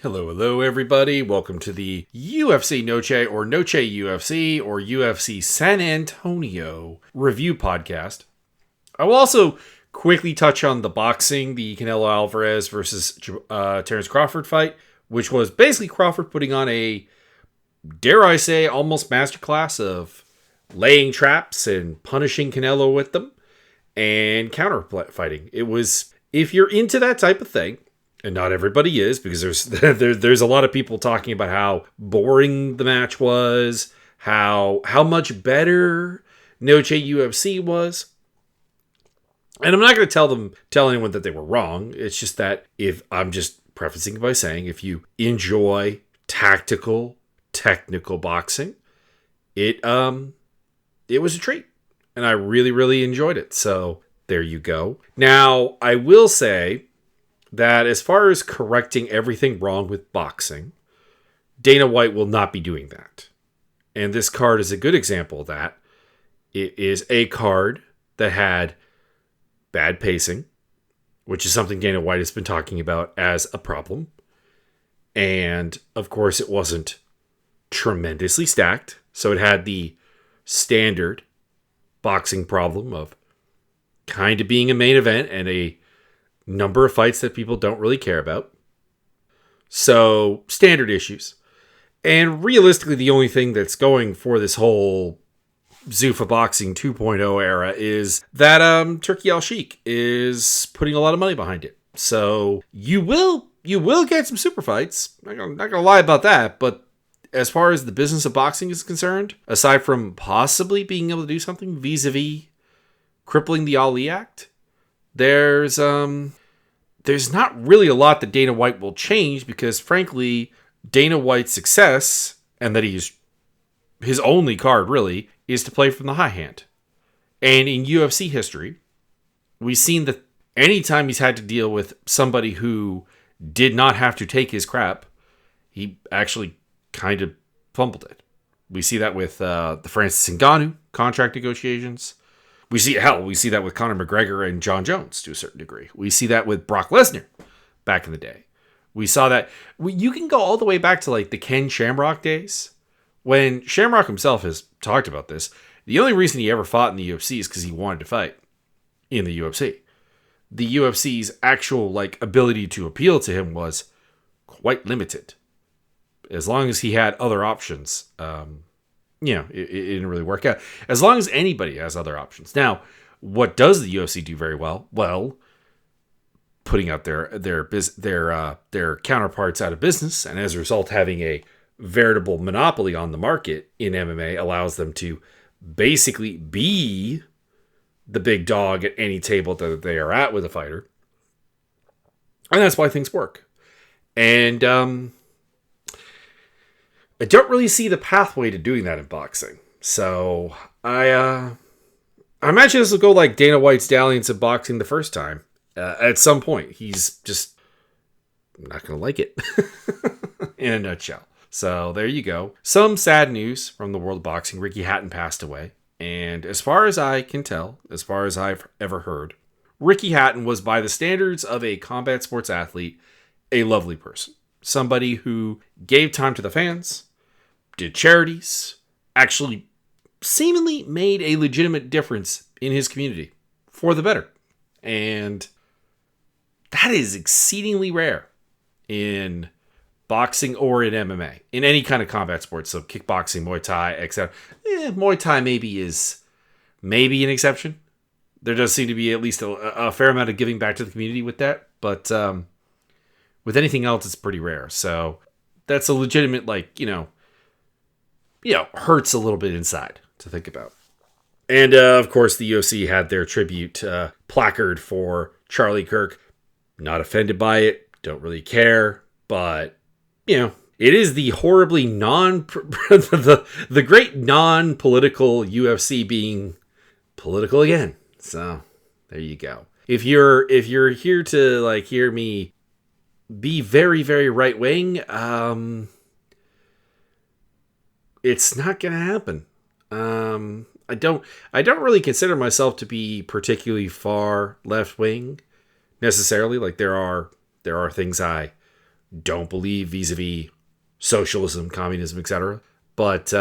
Hello, everybody. Welcome to the UFC Noche or Noche UFC or UFC San Antonio review podcast. I will also quickly touch on the boxing, the Canelo Alvarez versus Terrance Crawford fight, which was basically Crawford putting on a, dare I say, almost masterclass of laying traps and punishing Canelo with them and counter fighting. It was, if you're into that type of thing, and not everybody is, because there's a lot of people talking about how boring the match was, how much better Noche UFC was. And I'm not going to tell anyone that they were wrong. It's just that if I'm just prefacing by saying, if you enjoy technical boxing, it was a treat, and I really enjoyed it. So there you go. Now I will say that as far as correcting everything wrong with boxing, Dana White will not be doing that. And this card is a good example of that. It is a card that had bad pacing, which is something Dana White has been talking about as a problem. And, of course, it wasn't tremendously stacked. So it had the standard boxing problem of kind of being a main event and a number of fights that people don't really care about. So, standard issues. And realistically, the only thing that's going for this whole Zuffa Boxing 2.0 era is that Turki Al-Sheikh is putting a lot of money behind it. So, you will get some super fights. I'm not gonna lie about that, but as far as the business of boxing is concerned, aside from possibly being able to do something vis-a-vis crippling the Ali Act, there's not really a lot that Dana White will change, because frankly, Dana White's success, and that his only card really, is to play from the high hand. And in UFC history, we've seen that anytime he's had to deal with somebody who did not have to take his crap, he actually kind of fumbled it. We see that with the Francis Ngannou contract negotiations. We see that with Conor McGregor and John Jones to a certain degree. We see that with Brock Lesnar back in the day. We saw that. You can go all the way back to like the Ken Shamrock days, when Shamrock himself has talked about this. The only reason he ever fought in the UFC is because he wanted to fight in the UFC. The UFC's actual like ability to appeal to him was quite limited. As long as he had other options, it didn't really work out. As long as anybody has other options. Now, what does the UFC do very well? Well, putting out their counterparts out of business, and as a result, having a veritable monopoly on the market in MMA allows them to basically be the big dog at any table that they are at with a fighter. And that's why things work. And I don't really see the pathway to doing that in boxing. So I imagine this will go like Dana White's dalliance of boxing the first time. At some point, he's just not going to like it in a nutshell. So there you go. Some sad news from the world of boxing. Ricky Hatton passed away. And as far as I can tell, as far as I've ever heard, Ricky Hatton was, by the standards of a combat sports athlete, a lovely person. Somebody who gave time to the fans, did charities, actually seemingly made a legitimate difference in his community for the better. And that is exceedingly rare in boxing or in MMA, in any kind of combat sport. So kickboxing, Muay Thai, etc. Muay Thai is maybe an exception. There does seem to be at least a fair amount of giving back to the community with that. But with anything else, it's pretty rare. So that's a legitimate, hurts a little bit inside to think about. And, of course, the UFC had their tribute placard for Charlie Kirk. Not offended by it. Don't really care. But, it is the horribly the great non-political UFC being political again. So, there you go. If you're here to, hear me be very, very right-wing, it's not going to happen. I don't really consider myself to be particularly far left wing necessarily. Like there are things I don't believe vis-a-vis socialism, communism, etc. But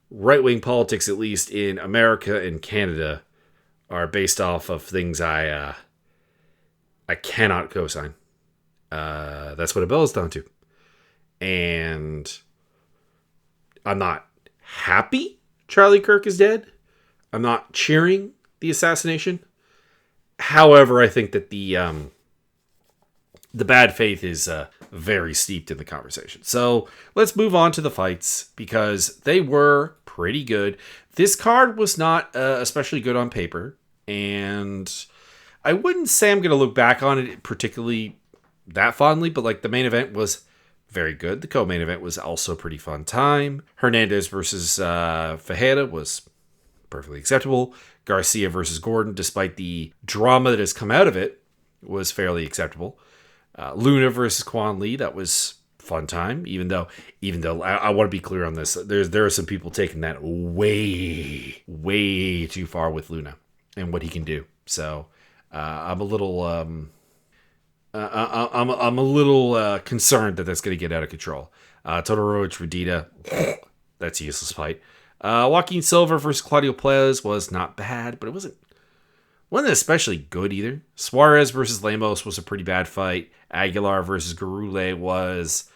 right-wing politics, at least in America and Canada, are based off of things I cannot co-sign. That's what it boils down to. And I'm not happy Charlie Kirk is dead. I'm not cheering the assassination. However, I think that the bad faith is very steeped in the conversation. So let's move on to the fights because they were pretty good. This card was not especially good on paper, and I wouldn't say I'm going to look back on it particularly that fondly, but like the main event was very good. The co-main event was also a pretty fun time. Hernandez versus Fajeda was perfectly acceptable. Garcia versus Gordon, despite the drama that has come out of it, was fairly acceptable. Luna versus Quan Lee, that was fun time. Even though I want to be clear on this, there are some people taking that way too far with Luna and what he can do. So I'm a little I'm a little concerned that that's going to get out of control. Todorovic Radita, that's a useless fight. Joaquin Silva versus Claudio Plez was not bad, but it wasn't especially good either. Suarez versus Lemos was a pretty bad fight. Aguilar versus Garule was...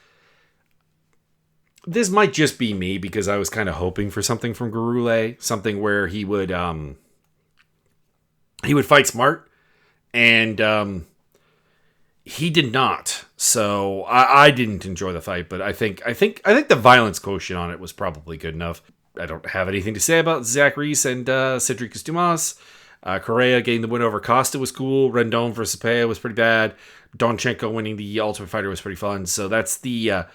This might just be me because I was kind of hoping for something from Garule, something where he would fight smart, and he did not. So I didn't enjoy the fight, but I think the violence quotient on it was probably good enough. I don't have anything to say about Zach Reese and Cedric Dumas. Correa getting the win over Costa was cool. Rendon versus Pea was pretty bad. Donchenko winning the Ultimate Fighter was pretty fun. So that's the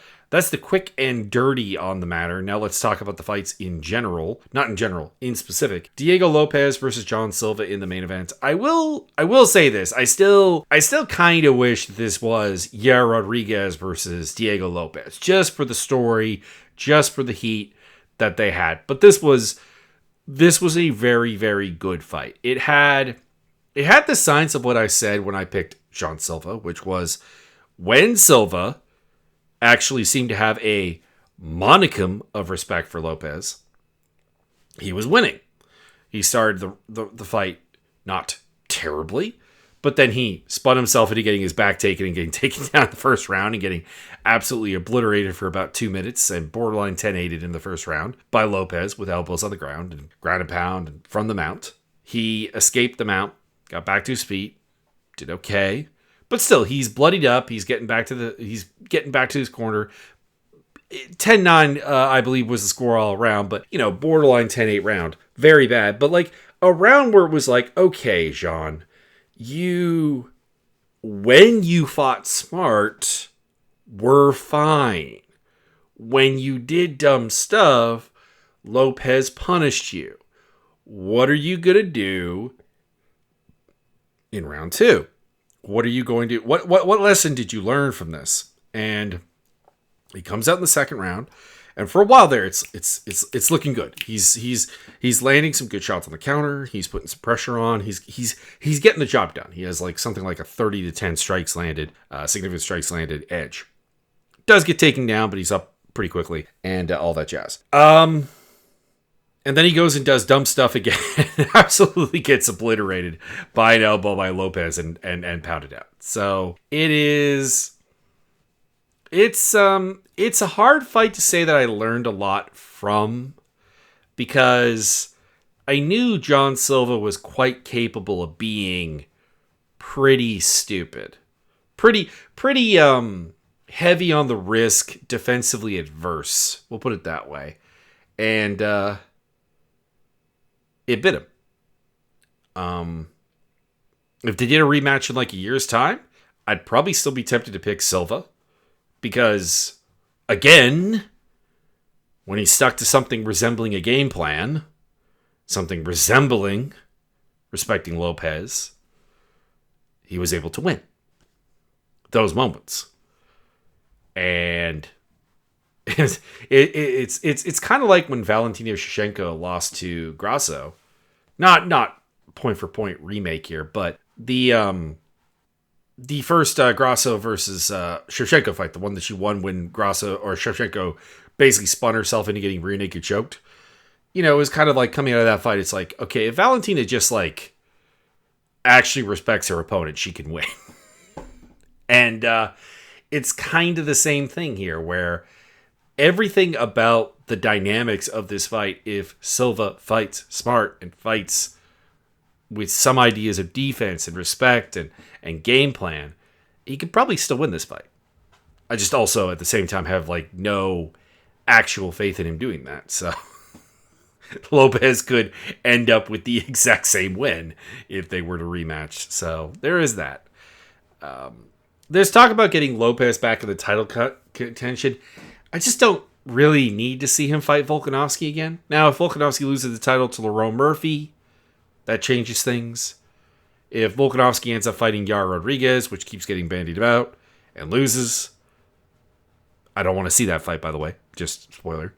quick and dirty on the matter. Now let's talk about the fights in general. Not in general, in specific. Diego Lopes versus John Silva in the main event. I will say this. I still kind of wish this was Yair Rodriguez versus Diego Lopes. Just for the story, just for the heat that they had. But this was a very, very good fight. It had the signs of what I said when I picked John Silva, which was when Silva actually seemed to have a monicum of respect for Lopes, he was winning. He started the fight not terribly, but then he spun himself into getting his back taken and getting taken down in the first round and getting absolutely obliterated for about 2 minutes and borderline 10-8'd in the first round by Lopes with elbows on the ground and ground and pound and from the mount. He escaped the mount, got back to his feet, did okay, but still he's bloodied up. He's getting back to his corner. 10-9, I believe, was the score all around, but borderline 10-8 round, very bad. But like a round where it was like, okay, Jean, when you fought smart, were fine. When you did dumb stuff, Lopes punished you. What are you going to do in round 2? What are you going to... What lesson did you learn from this? And he comes out in the second round, and for a while there, it's looking good. He's landing some good shots on the counter. He's putting some pressure on. He's getting the job done. He has something like a 30-10 strikes landed, significant strikes landed edge. Does get taken down, but he's up pretty quickly and all that jazz. And then he goes and does dumb stuff again. Absolutely gets obliterated by an elbow by Lopes and pounded out. So it's a hard fight to say that I learned a lot from, because I knew John Silva was quite capable of being pretty stupid, pretty heavy on the risk, defensively adverse. We'll put it that way. And it bit him. If they did a rematch in like a year's time, I'd probably still be tempted to pick Silva, because again, when he stuck to something resembling a game plan, something resembling respecting Lopes, he was able to win those moments. And it's kind of like when Valentino Shevchenko lost to Grasso. Not point for point remake here, but the the first Grasso versus Shevchenko fight, the one that she won when Grasso or Shevchenko basically spun herself into getting rear naked choked. You know, it was kind of like coming out of that fight. It's like, okay, if Valentina just like actually respects her opponent, she can win. And it's kind of the same thing here, where everything about the dynamics of this fight, if Silva fights smart and fights with some ideas of defense and respect and game plan, he could probably still win this fight. I just also, at the same time, have like no actual faith in him doing that. So Lopes could end up with the exact same win if they were to rematch. So there is that. There's talk about getting Lopes back in the title contention. I just don't really need to see him fight Volkanovski again. Now, if Volkanovski loses the title to Lerone Murphy, that changes things. If Volkanovski ends up fighting Yair Rodriguez, which keeps getting bandied about, and loses, I don't want to see that fight, by the way. Just spoiler.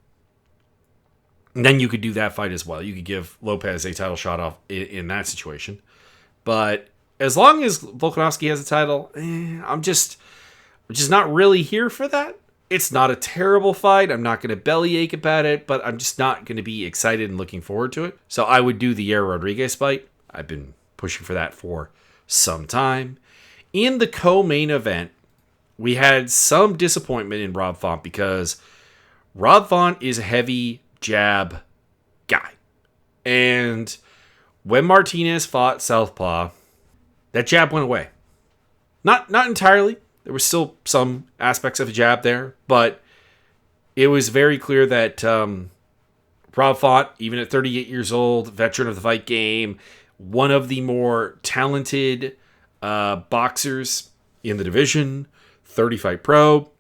And then you could do that fight as well. You could give Lopes a title shot off in that situation. But as long as Volkanovski has a title, I'm just not really here for that. It's not a terrible fight. I'm not going to bellyache about it, but I'm just not going to be excited and looking forward to it. So I would do the Yair Rodriguez fight. I've been pushing for that for some time. In the co-main event, we had some disappointment in Rob Font because Rob Font is a heavy jab guy. And when Martinez fought Southpaw, that jab went away. Not entirely. There was still some aspects of a jab there, but it was very clear that Rob Font, even at 38 years old, veteran of the fight game, one of the more talented boxers in the division, 30-fight pro,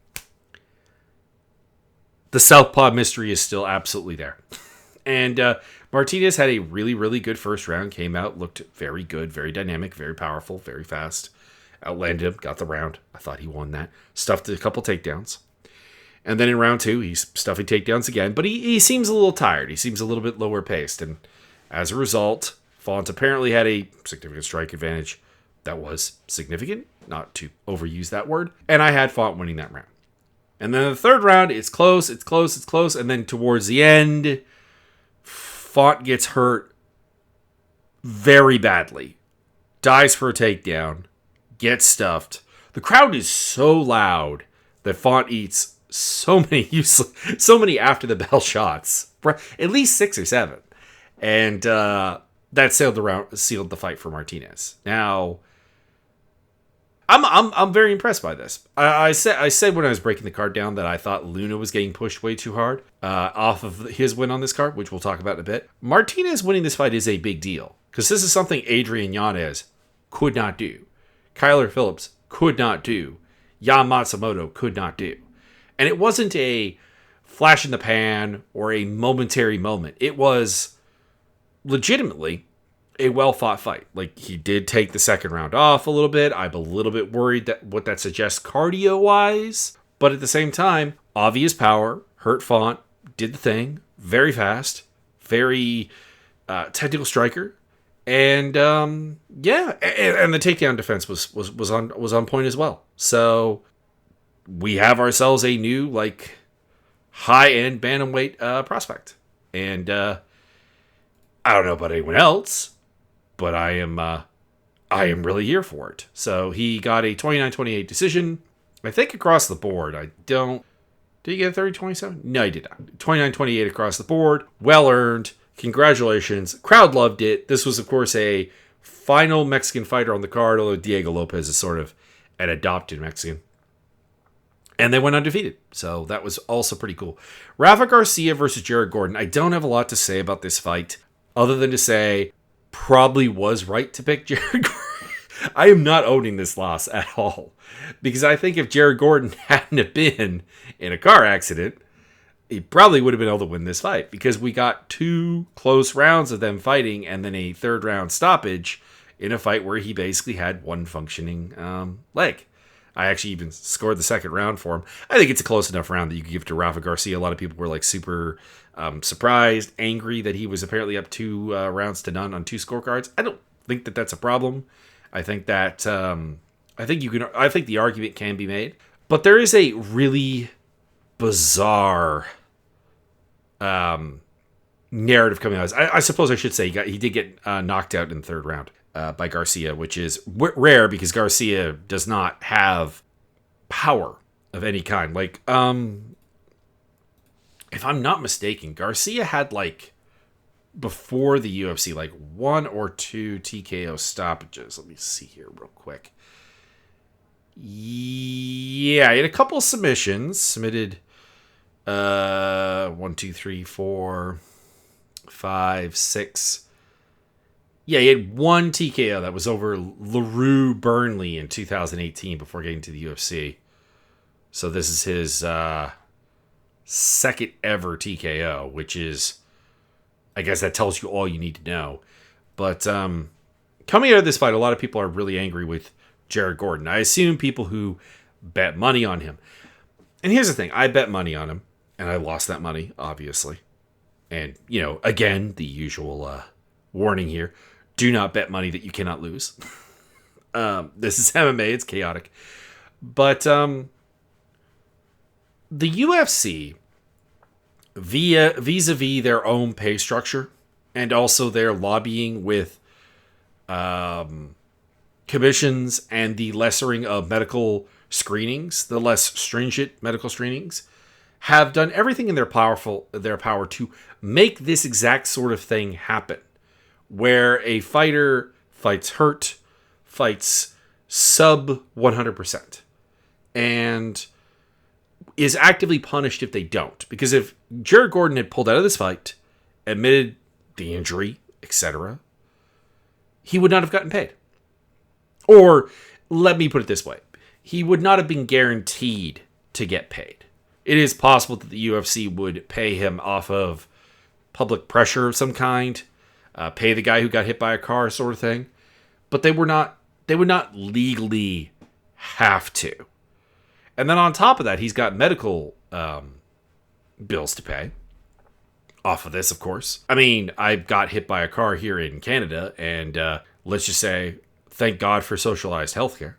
the Southpaw mystery is still absolutely there. And Martinez had a really, really good first round, came out, looked very good, very dynamic, very powerful, very fast. Outlanded him, got the round. I thought he won that. Stuffed a couple takedowns. And then in round two, he's stuffing takedowns again. But he seems a little tired. He seems a little bit lower paced. And as a result, Font apparently had a significant strike advantage. That was significant, not to overuse that word. And I had Font winning that round. And then the third round, it's close. And then towards the end, Font gets hurt very badly. Dies for a takedown. Gets stuffed. The crowd is so loud that Font eats so many after the bell shots, at least 6 or 7, and that sealed the fight for Martinez. Now, I'm very impressed by this. I said when I was breaking the card down that I thought Luna was getting pushed way too hard off of his win on this card, which we'll talk about in a bit. Martinez winning this fight is a big deal because this is something Adrian Yanez could not do. Kyler Phillips could not do. Jan Matsumoto could not do. And it wasn't a flash in the pan or a momentary moment. It was legitimately a well-fought fight. Like, he did take the second round off a little bit. I'm a little bit worried that what that suggests cardio-wise. But at the same time, obvious power, hurt Font, did the thing, very fast, very technical striker. And and the takedown defense was on point as well. So we have ourselves a new like high-end bantamweight prospect. And I don't know about anyone else, but I am really here for it. So he got a 29-28 decision, I think across the board. Did he get a 30-27? No, he did not. 29-28 across the board. Well earned. Congratulations. Crowd loved it. This was, of course, a final Mexican fighter on the card, although Diego Lopes is sort of an adopted Mexican. And they went undefeated. So that was also pretty cool. Rafa Garcia versus Jared Gordon. I don't have a lot to say about this fight, other than to say, probably was right to pick Jared Gordon. I am not owning this loss at all. Because I think if Jared Gordon hadn't have been in a car accident, he probably would have been able to win this fight because we got 2 close rounds of them fighting and then a third round stoppage in a fight where he basically had one functioning leg. I actually even scored the second round for him. I think it's a close enough round that you could give to Rafa Garcia. A lot of people were like super surprised, angry that he was apparently up 2 rounds to none on 2 scorecards. I don't think that that's a problem. I think I think the argument can be made. But there is a really bizarre narrative coming out. I suppose I should say he did get knocked out in the third round by Garcia, which is rare because Garcia does not have power of any kind. Like, if I'm not mistaken, Garcia had before the UFC, 1 or 2 TKO stoppages. Let me see here real quick. Yeah, he had a couple of submissions. Submitted 1, 2, 3, 4, 5, 6. Yeah, he had 1 TKO that was over LaRue Burnley in 2018 before getting to the UFC. So this is his second ever TKO, which is, I guess that tells you all you need to know. But coming out of this fight, a lot of people are really angry with Jared Gordon. I assume people who bet money on him. And here's the thing. I bet money on him, and I lost that money, obviously. And, again, the usual warning here. Do not bet money that you cannot lose. This is MMA. It's chaotic. But the UFC, vis-a-vis their own pay structure and also their lobbying with commissions and the lessering of medical screenings, the less stringent medical screenings, have done everything in their power to make this exact sort of thing happen, where a fighter fights hurt, fights sub 100%, and is actively punished if they don't. Because if Jared Gordon had pulled out of this fight, admitted the injury, etc., he would not have gotten paid. Or, let me put it this way, he would not have been guaranteed to get paid. It is possible that the UFC would pay him off of public pressure of some kind, pay the guy who got hit by a car sort of thing, but they would not legally have to. And then on top of that, he's got medical bills to pay off of this, of course. I mean, I got hit by a car here in Canada, and let's just say, thank God for socialized healthcare.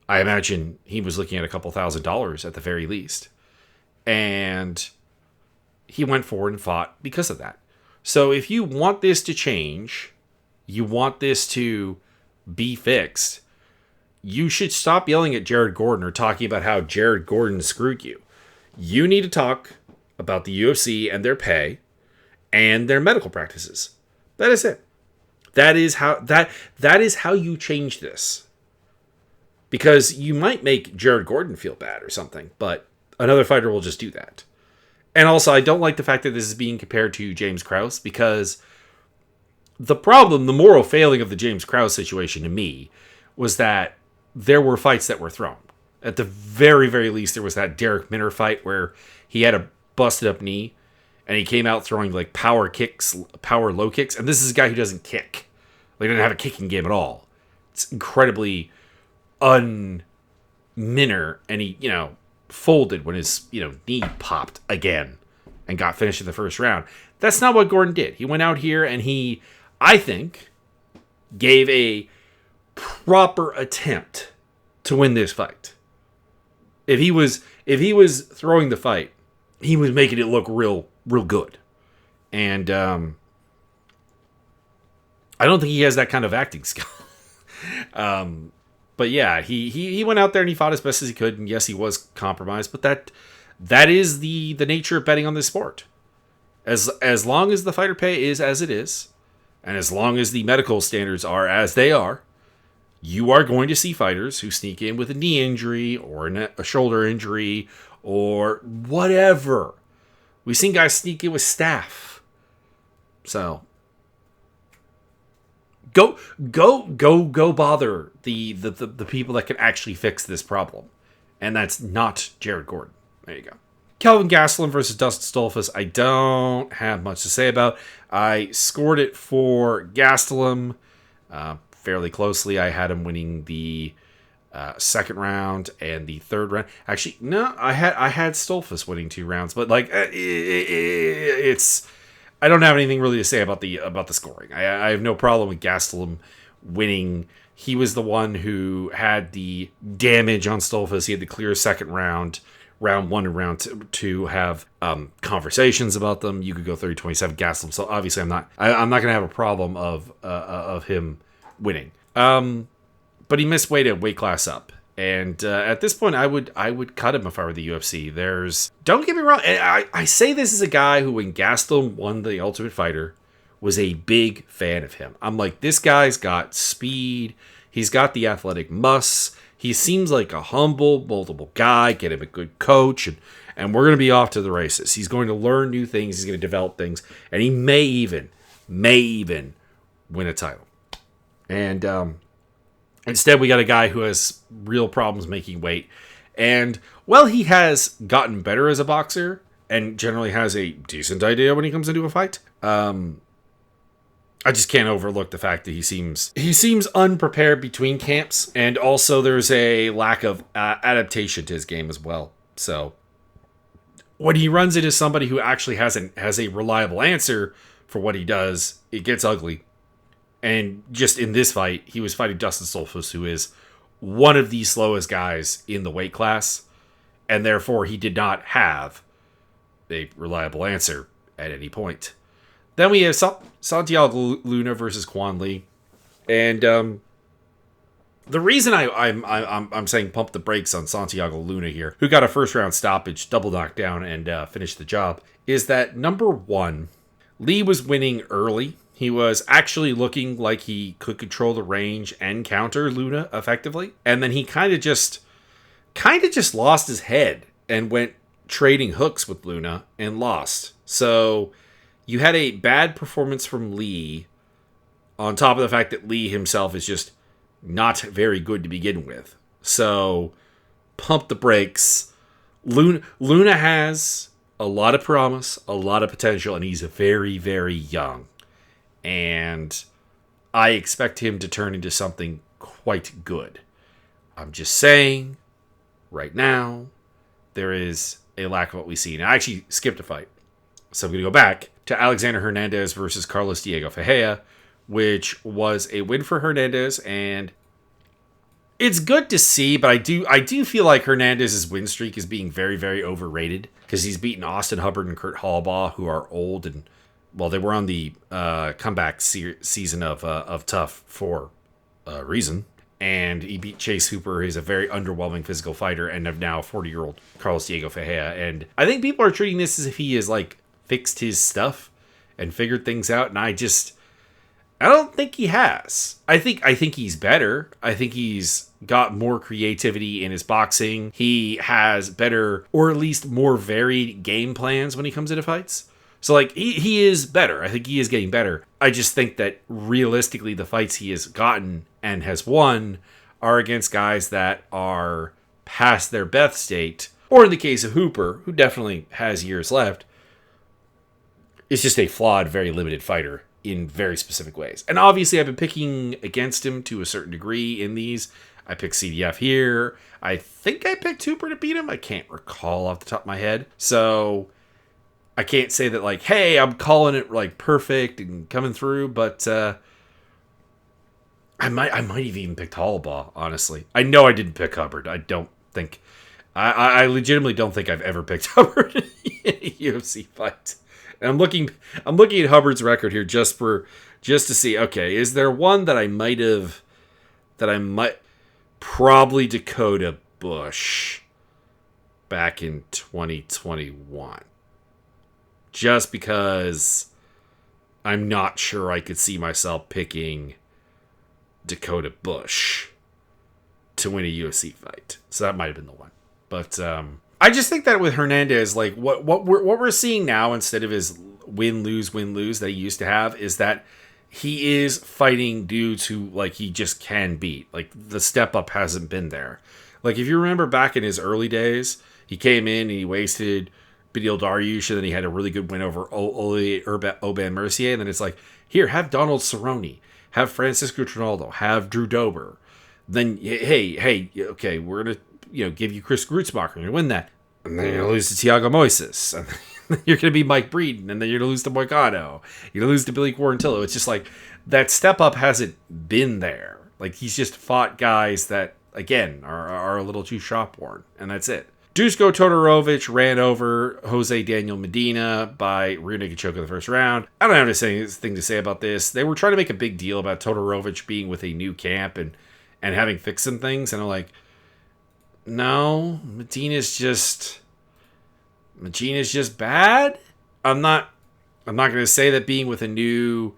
I imagine he was looking at a couple $1,000s at the very least. And he went forward and fought because of that. So if you want this to change, you want this to be fixed, you should stop yelling at Jared Gordon or talking about how Jared Gordon screwed you. You need to talk about the UFC and their pay and their medical practices. That is it. That is how you change this. Because you might make Jared Gordon feel bad or something, but another fighter will just do that. And also, I don't like the fact that this is being compared to James Krause, because the moral failing of the James Krause situation to me was that there were fights that were thrown. At the very, very least, there was that Derek Minner fight where he had a busted up knee and he came out throwing power low kicks. And this is a guy who doesn't kick. He doesn't have a kicking game at all. It's incredibly un-Minner, and he, folded when his, knee popped again and got finished in the first round. That's not what Gordon did. He went out here and he, I think, gave a proper attempt to win this fight. If he was throwing the fight, he was making it look real good. And I don't think he has that kind of acting skill. But yeah, he went out there and he fought as best as he could, and yes, he was compromised, but that is the nature of betting on this sport. As long as the fighter pay is as it is, and as long as the medical standards are as they are, you are going to see fighters who sneak in with a knee injury or a shoulder injury or whatever. We've seen guys sneak in with staph. So go bother the people that can actually fix this problem. And that's not Jared Gordon. There you go. Kelvin Gastelum versus Dustin Stolfus, I don't have much to say about. I scored it for Gastelum fairly closely. I had him winning the second round and the third round. Actually, no, I had Stolfus winning 2 rounds, but it's I don't have anything really to say about the scoring. I have no problem with Gastelum winning. He was the one who had the damage on Stolfus. He had the clear second round 1 and round 2 have conversations about them. You could go 30-27, gas him. So obviously I'm not going to have a problem of him winning. But he missed weight a weight class up. And at this point, I would cut him if I were the UFC. Don't get me wrong. I say this as a guy who, when Gastelum won the Ultimate Fighter, was a big fan of him. I'm like, this guy's got speed. He's got the athletic muss. He seems like a humble, moldable guy. Get him a good coach, and we're going to be off to the races. He's going to learn new things. He's going to develop things, and he may even win a title. And instead, we got a guy who has real problems making weight. And, well, he has gotten better as a boxer and generally has a decent idea when he comes into a fight. I just can't overlook the fact that he seems unprepared between camps. And also there's a lack of adaptation to his game as well. So when he runs into somebody who actually has a reliable answer for what he does, it gets ugly. And just in this fight, he was fighting Dustin Stolfus, who is one of the slowest guys in the weight class. And therefore, he did not have a reliable answer at any point. Then we have Santiago Luna versus Quan Lee. And the reason I'm saying pump the brakes on Santiago Luna here, who got a first-round stoppage, double knockdown, and finished the job, is that, number one, Lee was winning early. He was actually looking like he could control the range and counter Luna effectively. And then he kind of just lost his head and went trading hooks with Luna and lost. So you had a bad performance from Lee on top of the fact that Lee himself is just not very good to begin with. So pump the brakes. Luna has a lot of promise, a lot of potential, and he's very, very young. And I expect him to turn into something quite good. I'm just saying, right now, there is a lack of what we see. Now, I actually skipped a fight. So I'm going to go back to Alexander Hernandez versus Carlos Diego Ferreira, which was a win for Hernandez. And it's good to see, but I do feel like Hernandez's win streak is being very, very overrated, because he's beaten Austin Hubbard and Kurt Hallbaugh, who are old, and well, they were on the comeback season of Tough for a reason. And he beat Chase Hooper, who's a very underwhelming physical fighter, and of now 40-year-old Carlos Diego Ferreira. And I think people are treating this as if he has like fixed his stuff and figured things out, and I don't think he has. I think he's better. I think he's got more creativity in his boxing. He has better, or at least more varied game plans when he comes into fights. So, like, he is better. I think he is getting better. I just think that, realistically, the fights he has gotten and has won are against guys that are past their best state. Or in the case of Hooper, who definitely has years left, is just a flawed, very limited fighter in very specific ways. And obviously, I've been picking against him to a certain degree in these. I picked CDF here. I think I picked Hooper to beat him. I can't recall off the top of my head. So I can't say that, like, hey, I'm calling it, like, perfect and coming through, but I might have even picked Hallbaugh, honestly. I know I didn't pick Hubbard. I don't think... I legitimately don't think I've ever picked Hubbard in a UFC fight. And I'm looking at Hubbard's record here just to see, okay, is there one that I might... Probably Dakota Bush back in 2021. Just because I'm not sure I could see myself picking Dakota Bush to win a UFC fight. So that might have been the one. But I just think that with Hernandez, like what we're seeing now, instead of his win-lose that he used to have, is that he is fighting dudes who, like, he just can beat. Like, the step up hasn't been there. Like, if you remember back in his early days, he came in and he wasted Beneil Dariush, and then he had a really good win over Aubin Mercier, and then it's like, here, have Donald Cerrone, have Francisco Trinaldo, have Drew Dober. Then, hey, okay, we're going to, give you Chris Grutzmacher, and you win that. And then you lose to Thiago Moises. And you're going to be Mike Breeden, and then you're going to lose to Moicano. You're going to lose to Billy Quarantillo. It's just like that step up hasn't been there. Like, he's just fought guys that, again, are a little too shop-worn, and that's it. Dusko Todorovic ran over Jose Daniel Medina by rear naked choke in the first round. I don't have anything to say about this. They were trying to make a big deal about Todorovic being with a new camp and having fixed some things, and I'm like, no, Medina's just bad. I'm not going to say that being with a new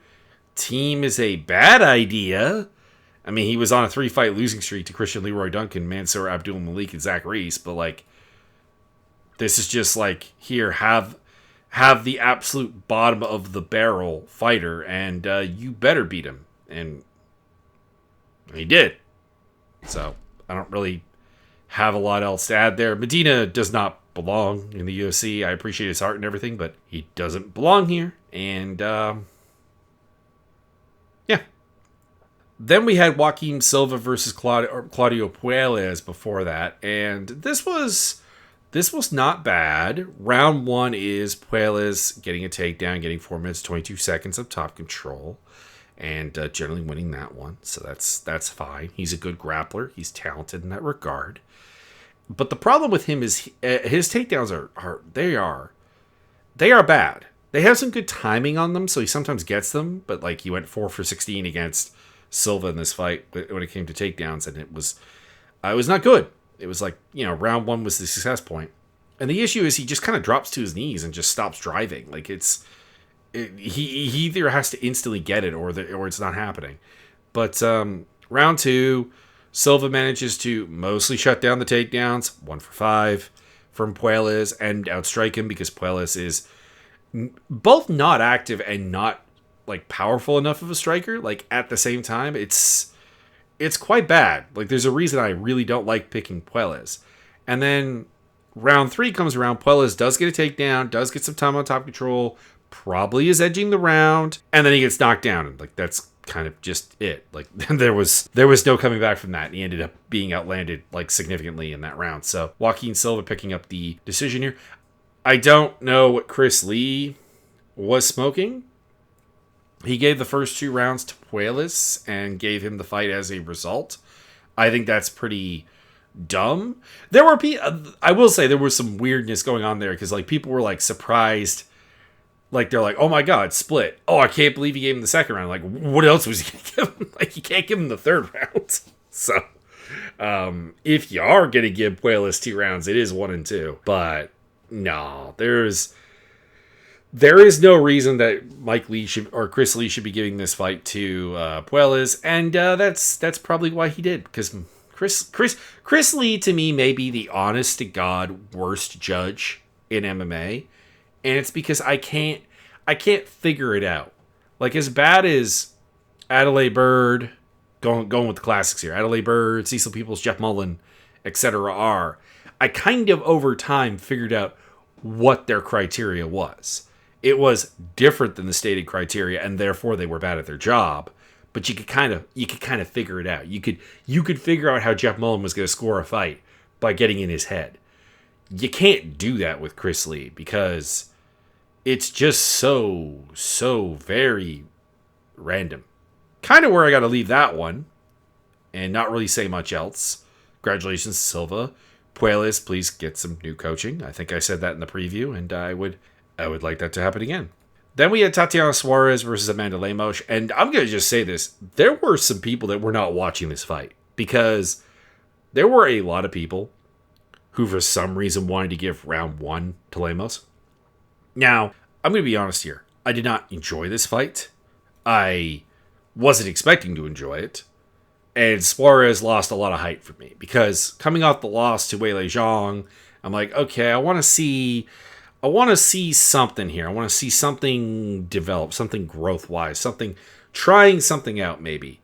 team is a bad idea. I mean, he was on a 3-fight losing streak to Christian Leroy Duncan, Mansour Abdul Malik, and Zach Reese, but like, this is just like, here, have the absolute bottom of the barrel fighter, and you better beat him. And he did. So I don't really have a lot else to add there. Medina does not belong in the UFC. I appreciate his heart and everything, but he doesn't belong here. And yeah. Then we had Joaquin Silva versus Claudio Puelles before that, and this was not bad. Round 1 is Puelles getting a takedown, getting 4 minutes 22 seconds of top control, and generally winning that one. So that's fine. He's a good grappler. He's talented in that regard. But the problem with him is his takedowns are bad. They have some good timing on them, so he sometimes gets them. But like, he went 4 for 16 against Silva in this fight when it came to takedowns, and it was not good. It was like, round 1 was the success point. And the issue is he just kind of drops to his knees and just stops driving. Like, he either has to instantly get it or it's not happening. But round 2, Silva manages to mostly shut down the takedowns, 1 for 5 from Puelles, and outstrike him because Puelles is both not active and not like powerful enough of a striker. Like, at the same time, it's quite bad. Like, there's a reason I really don't like picking Puelles. And then round 3 comes around. Puelles does get a takedown, does get some time on top control, probably is edging the round, and then he gets knocked down. And like, that's kind of just it. Like, there was no coming back from that. And he ended up being outlanded like significantly in that round. So Joaquin Silva picking up the decision here. I don't know what Chris Lee was smoking. He gave the first 2 rounds to Puelles and gave him the fight as a result. I think that's pretty dumb. I will say there was some weirdness going on there because like, people were like surprised. Like, they're like, oh my God, split. Oh, I can't believe he gave him the second round. Like, what else was he going to give him? Like, you can't give him the third round. So, if you are going to give Puelles 2 rounds, it is 1 and 2. But no, there is no reason that Mike Lee or Chris Lee should be giving this fight to Puelles, and that's probably why he did. Because Chris Lee to me may be the honest to God worst judge in MMA, and it's because I can't figure it out. Like, as bad as Adelaide Bird, going with the classics here, Adelaide Bird, Cecil Peoples, Jeff Mullen, etc. are, I kind of over time figured out what their criteria was. It was different than the stated criteria, and therefore they were bad at their job. But you could kind of figure it out. You could figure out how Jeff Mullen was going to score a fight by getting in his head. You can't do that with Chris Lee because it's just so very random. Kind of where I got to leave that one and not really say much else. Congratulations, Silva. Puelles, please get some new coaching. I think I said that in the preview, and I would like that to happen again. Then we had Tatiana Suarez versus Amanda Lemos, and I'm going to just say this. There were some people that were not watching this fight because there were a lot of people who for some reason wanted to give round 1 to Lemos. Now, I'm going to be honest here. I did not enjoy this fight. I wasn't expecting to enjoy it. And Suarez lost a lot of height for me because coming off the loss to Weili Zhang, I'm like, okay, I want to see something here. I want to see something develop, something growth-wise, trying something out maybe.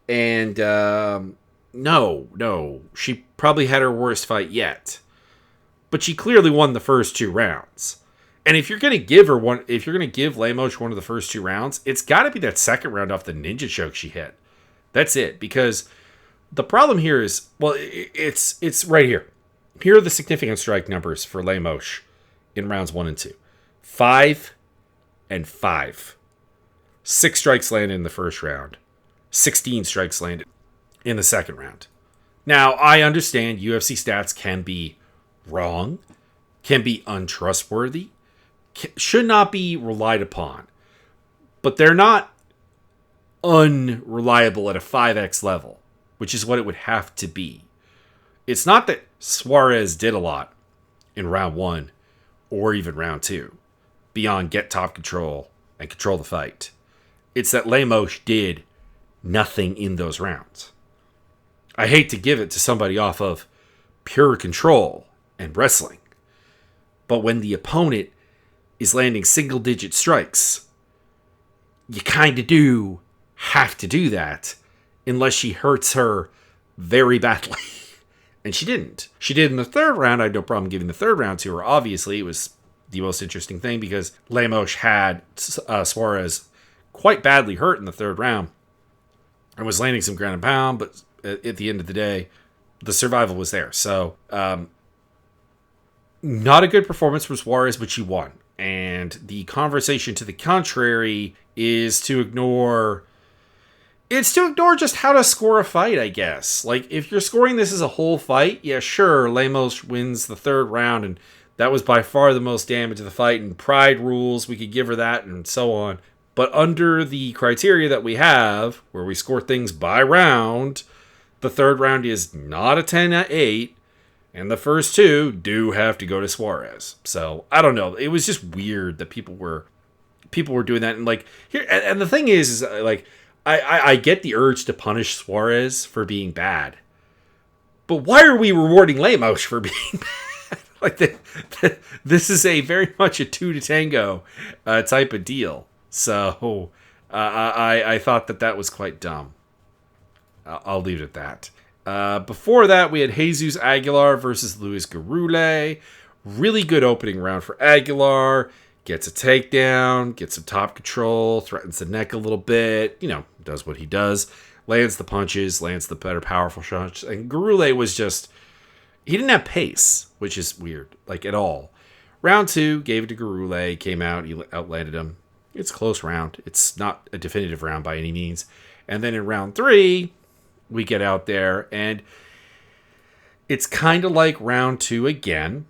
And no, she probably had her worst fight yet. But she clearly won the first 2 rounds. And if you're going to give Lemos one of the first 2 rounds, it's got to be that second round off the ninja choke she hit. That's it. Because the problem here is, well, it's right here. Here are the significant strike numbers for Lemos in rounds 1 and 2. 5-5. 6 strikes landed in the first round. 16 strikes landed in the second round. Now, I understand UFC stats can be wrong, can be untrustworthy, should not be relied upon. But they're not unreliable at a 5x level, which is what it would have to be. It's not that Suarez did a lot in round 1 or even round 2 beyond get top control and control the fight. It's that Lemos did nothing in those rounds. I hate to give it to somebody off of pure control and wrestling, but when the opponent is landing single-digit strikes, you kind of do have to do that unless she hurts her very badly. And she didn't. She did in the third round. I had no problem giving the third round to her. Obviously, it was the most interesting thing because Lemos had Suarez quite badly hurt in the third round and was landing some ground and pound, but at the end of the day, the survival was there. So, not a good performance from Suarez, but she won. And the conversation to the contrary is to ignore... It's to ignore just how to score a fight, I guess. Like, if you're scoring this as a whole fight, yeah, sure, Lemos wins the third round, and that was by far the most damage of the fight, and pride rules, we could give her that, and so on. But under the criteria that we have, where we score things by round, the third round is not a 10-8, and the first 2 do have to go to Suarez. So, I don't know. It was just weird that people were doing that, and like, here, and the thing is like, I get the urge to punish Suarez for being bad. But why are we rewarding Lemos for being bad? Like, this is a very much a 2 to tango type of deal. So, I thought that was quite dumb. I'll leave it at that. Before that, we had Jesus Aguilar versus Luis Garule. Really good opening round for Aguilar. Gets a takedown, gets some top control, threatens the neck a little bit, does what he does, lands the punches, lands the better powerful shots. And Garule was just, he didn't have pace, which is weird, like at all. Round 2, gave it to Garule, came out, he outlanded him. It's a close round. It's not a definitive round by any means. And then in round 3, we get out there, and it's kind of like round 2 again.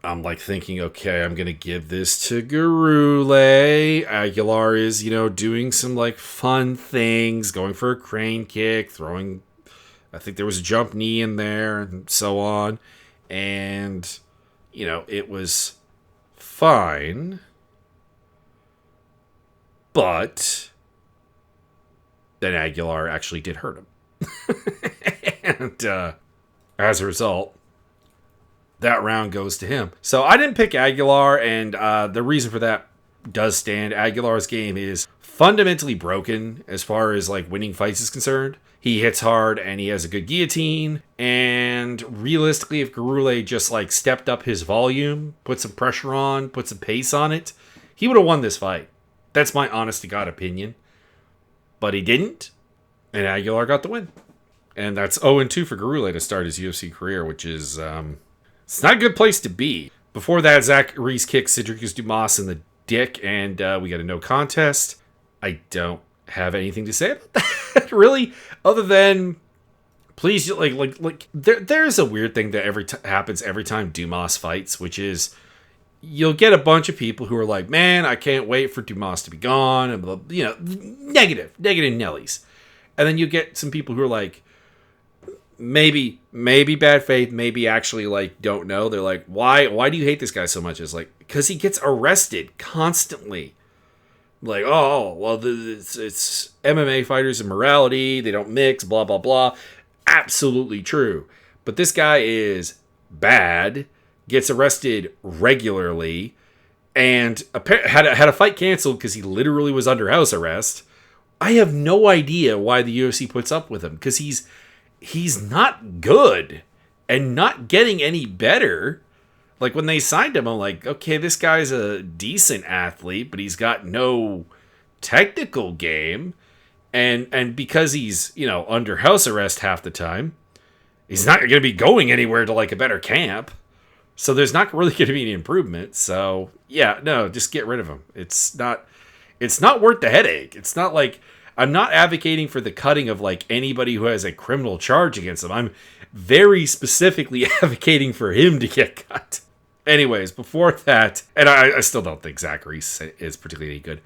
I'm like thinking, okay, I'm going to give this to Garule. Aguilar is, doing some like fun things, going for a crane kick, throwing, I think there was a jump knee in there and so on. And, it was fine. But then Aguilar actually did hurt him. And as a result, that round goes to him. So I didn't pick Aguilar, and the reason for that does stand. Aguilar's game is fundamentally broken as far as like winning fights is concerned. He hits hard and he has a good guillotine. And realistically, if Garule just like stepped up his volume, put some pressure on, put some pace on it, he would have won this fight. That's my honest to God opinion. But he didn't, and Aguilar got the win. And that's 0-2 for Garule to start his UFC career, which is... it's not a good place to be. Before that, Zach Reese kicked Cedricus Dumas in the dick, and we got a no contest. I don't have anything to say about that, really, other than please, there's a weird thing that happens every time Dumas fights, which is you'll get a bunch of people who are like, man, I can't wait for Dumas to be gone, and negative Nellies, and then you get some people who are like, maybe bad faith, maybe actually like don't know. They're like, why do you hate this guy so much? It's like, because he gets arrested constantly. Like, oh, well, it's MMA fighters and morality. They don't mix, blah, blah, blah. Absolutely true. But this guy is bad, gets arrested regularly, and had a fight canceled because he literally was under house arrest. I have no idea why the UFC puts up with him, because he's not good and not getting any better. Like, when they signed him, I'm like, okay, this guy's a decent athlete, but he's got no technical game. And because he's, under house arrest half the time, he's not going to be going anywhere to, like, a better camp. So there's not really going to be any improvement. So yeah, no, just get rid of him. It's not worth the headache. It's not like I'm not advocating for the cutting of like anybody who has a criminal charge against them. I'm very specifically advocating for him to get cut. Anyways, before that, and I still don't think Zach Reese is particularly good.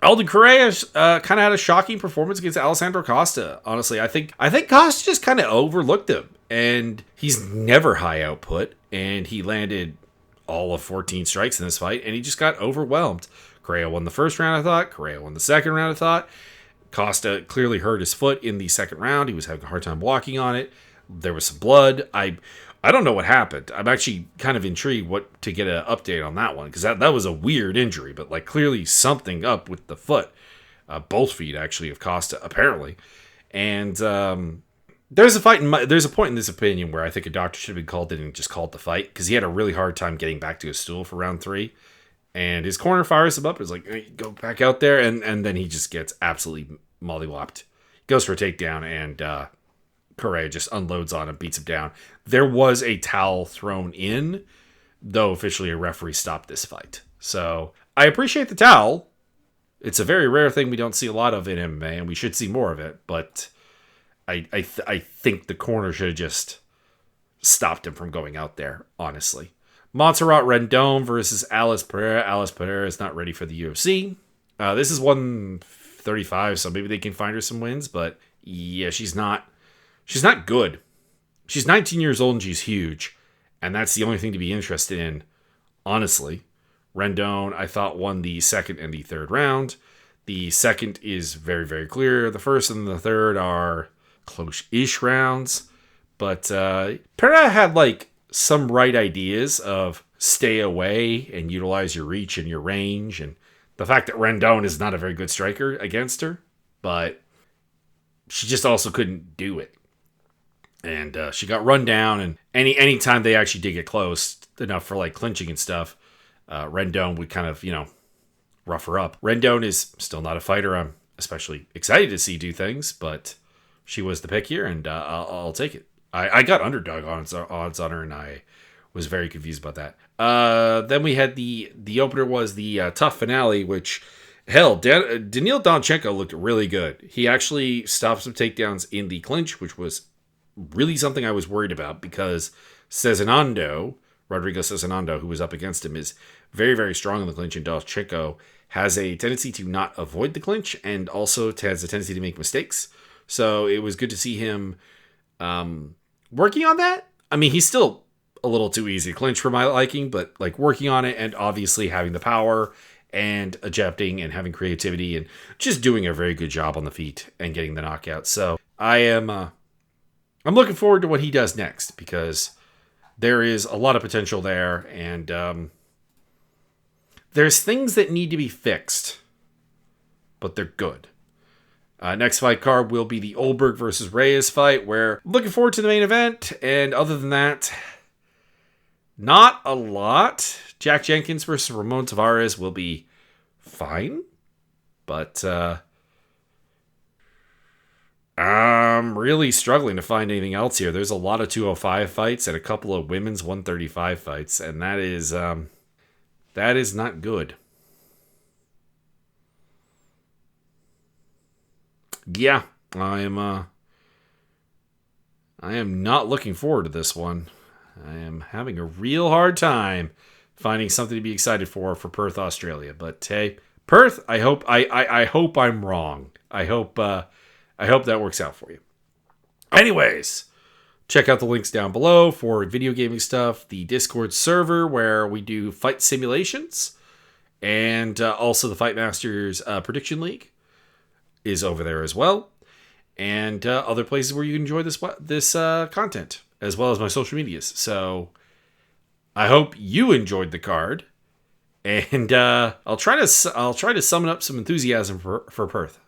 Alden Correa kind of had a shocking performance against Alessandro Costa. Honestly, I think Costa just kind of overlooked him, and he's never high output, and he landed all of 14 strikes in this fight, and he just got overwhelmed. Correa won the first round, I thought. Correa won the second round, I thought. Costa clearly hurt his foot in the second round. He was having a hard time walking on it. There was some blood. I don't know what happened. I'm actually kind of intrigued to get an update on that one, because that was a weird injury, but like clearly something up with the foot, both feet actually of Costa apparently. And there's a point in this opinion where I think a doctor should have been called in and just called the fight, because he had a really hard time getting back to his stool for round 3, and his corner fires him up. It's like, hey, go back out there, and then he just gets absolutely mollywopped. Goes for a takedown, and Correa just unloads on him, beats him down. There was a towel thrown in, though officially a referee stopped this fight. So I appreciate the towel. It's a very rare thing we don't see a lot of in MMA, and we should see more of it. But I think the corner should have just stopped him from going out there, honestly. Montserrat Rendon versus Alice Pereira. Alice Pereira is not ready for the UFC. This is 135, so maybe they can find her some wins. But yeah, she's not good. She's 19 years old and she's huge. And that's the only thing to be interested in, honestly. Rendon, I thought, won the second and the third round. The second is very, very clear. The first and the third are close-ish rounds. But Pereira had like some right ideas of stay away and utilize your reach and your range. And the fact that Rendon is not a very good striker against her. But she just also couldn't do it. And she got run down, and any time they actually did get close enough for like clinching and stuff, Rendon would kind of, rough her up. Rendon is still not a fighter I'm especially excited to see do things, but she was the pick here, and I'll take it. I got underdog odds on her, and I was very confused about that. Then we had the opener was the tough finale, which, hell, Daniil Donchenko looked really good. He actually stopped some takedowns in the clinch, which was really something I was worried about, because Rodrigo Cezinando, who was up against him, is very, very strong in the clinch, and Donchenko has a tendency to not avoid the clinch and also has a tendency to make mistakes. So it was good to see him working on that. I mean, he's still a little too easy to clinch for my liking, but like working on it and obviously having the power and adapting and having creativity and just doing a very good job on the feet and getting the knockout. So I'm looking forward to what he does next, because there is a lot of potential there, and there's things that need to be fixed, but they're good. Next fight card will be the Olberg versus Reyes fight, where I'm looking forward to the main event, and other than that, not a lot. Jack Jenkins versus Ramon Tavares will be fine, but I'm really struggling to find anything else here. There's a lot of 205 fights and a couple of women's 135 fights, and that is not good. Yeah, I am not looking forward to this one. I am having a real hard time finding something to be excited for Perth, Australia. But hey, Perth, I hope I'm wrong. I hope that works out for you. Anyways, check out the links down below for video gaming stuff, the Discord server where we do fight simulations, and also the Fight Masters Prediction League is over there as well, and other places where you can enjoy this content, as well as my social medias. So I hope you enjoyed the card, and I'll try to summon up some enthusiasm for Perth.